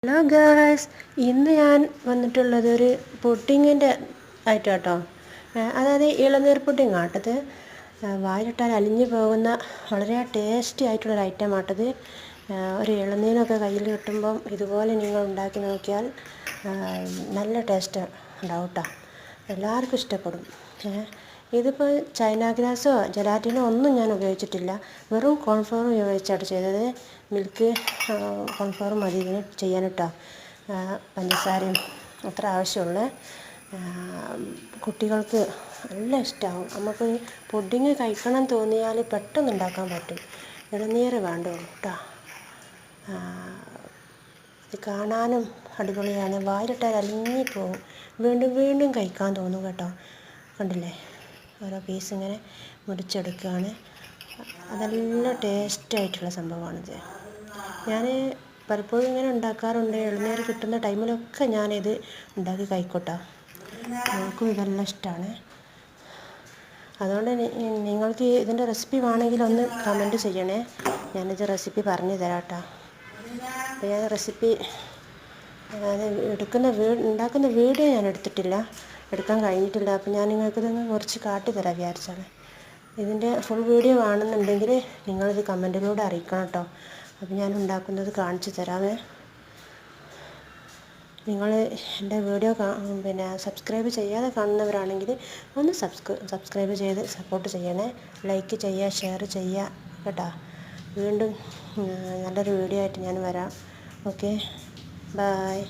Hello girls, ഇന്ന് ഞാൻ വന്നിട്ടുള്ളത് ഒരു പുഡിങ്ങിൻ്റെ ആയിട്ട് കേട്ടോ. അതായത് ഇളനീർ പുഡിങ് ആട്ടത്. വായിലിട്ടാൽ അലിഞ്ഞു പോകുന്ന വളരെ ടേസ്റ്റി ആയിട്ടുള്ളൊരു ഐറ്റം ആട്ടത്. ഒരു ഇളനീരൊക്കെ കയ്യിൽ കിട്ടുമ്പം ഇതുപോലെ നിങ്ങൾ ഉണ്ടാക്കി നോക്കിയാൽ നല്ല ടേസ്റ്റ് ഉണ്ടാവും കേട്ടോ. എല്ലാവർക്കും ഇഷ്ടപ്പെടും. ഇതിപ്പോൾ ചൈന ഗ്രാസോ ജലാറ്റിനോ ഒന്നും ഞാൻ ഉപയോഗിച്ചിട്ടില്ല. വെറും കോൺഫ്ലവർ ഉപയോഗിച്ചാണ് ചെയ്തത്. മിൽക്ക് കോൺഫ്ലവർ മതി ഇതിന് ചെയ്യാൻ കേട്ടോ. പഞ്ചസാരയും അത്ര ആവശ്യമുള്ളൂ. കുട്ടികൾക്ക് നല്ല ഇഷ്ടമാവും. നമുക്ക് പുഡിങ് കഴിക്കണം തോന്നിയാൽ പെട്ടെന്ന് ഉണ്ടാക്കാൻ പറ്റും. ഇളനീർ വേണ്ടുള്ളൂ കേട്ടോ. ഇത് കാണാനും അടിപൊളിയാണ്. വായിലിട്ടാൽ അലിഞ്ഞു പോകും. വീണ്ടും വീണ്ടും കഴിക്കാൻ തോന്നും കേട്ടോ. കണ്ടില്ലേ, ഓരോ പീസ് ഇങ്ങനെ മുറിച്ചെടുക്കുകയാണ്. അതെല്ലാം ടേസ്റ്റായിട്ടുള്ള സംഭവമാണിത്. ഞാൻ പലപ്പോഴും ഇങ്ങനെ ഉണ്ടാക്കാറുണ്ട്. ഇളനീർ കിട്ടുന്ന ടൈമിലൊക്കെ ഞാനിത് ഉണ്ടാക്കി കഴിക്കട്ടോ. ഞങ്ങൾക്കും ഇതെല്ലാം ഇഷ്ടമാണ്. അതുകൊണ്ട് നിങ്ങൾക്ക് ഇതിൻ്റെ റെസിപ്പി വേണമെങ്കിൽ ഒന്ന് കമൻറ്റ് ചെയ്യണേ. ഞാനിത് റെസിപ്പി പറഞ്ഞു തരാം കേട്ടോ. അപ്പോൾ ഞാൻ റെസിപ്പി ഉണ്ടാക്കുന്ന വീഡിയോ ഞാൻ എടുക്കാൻ കഴിഞ്ഞിട്ടില്ല. അപ്പോൾ ഞാൻ നിങ്ങൾക്കിതൊന്ന് കുറച്ച് കാട്ടിത്തരാം വിചാരിച്ചാണ്. ഇതിൻ്റെ ഫുൾ വീഡിയോ കാണുന്നുണ്ടെങ്കിൽ നിങ്ങളിത് കമൻറ്റിലൂടെ അറിയിക്കണം കേട്ടോ. അപ്പോൾ ഞാൻ ഉണ്ടാക്കുന്നത് കാണിച്ചു തരാമേ. നിങ്ങൾ എൻ്റെ വീഡിയോ സബ്സ്ക്രൈബ് ചെയ്യാതെ കാണുന്നവരാണെങ്കിൽ ഒന്ന് സബ്സ്ക്രൈബ് ചെയ്ത് സപ്പോർട്ട് ചെയ്യണേ. ലൈക്ക് ചെയ്യുക, ഷെയർ ചെയ്യുക കേട്ടോ. വീണ്ടും നല്ലൊരു വീഡിയോ ആയിട്ട് ഞാൻ വരാം. Okay, by.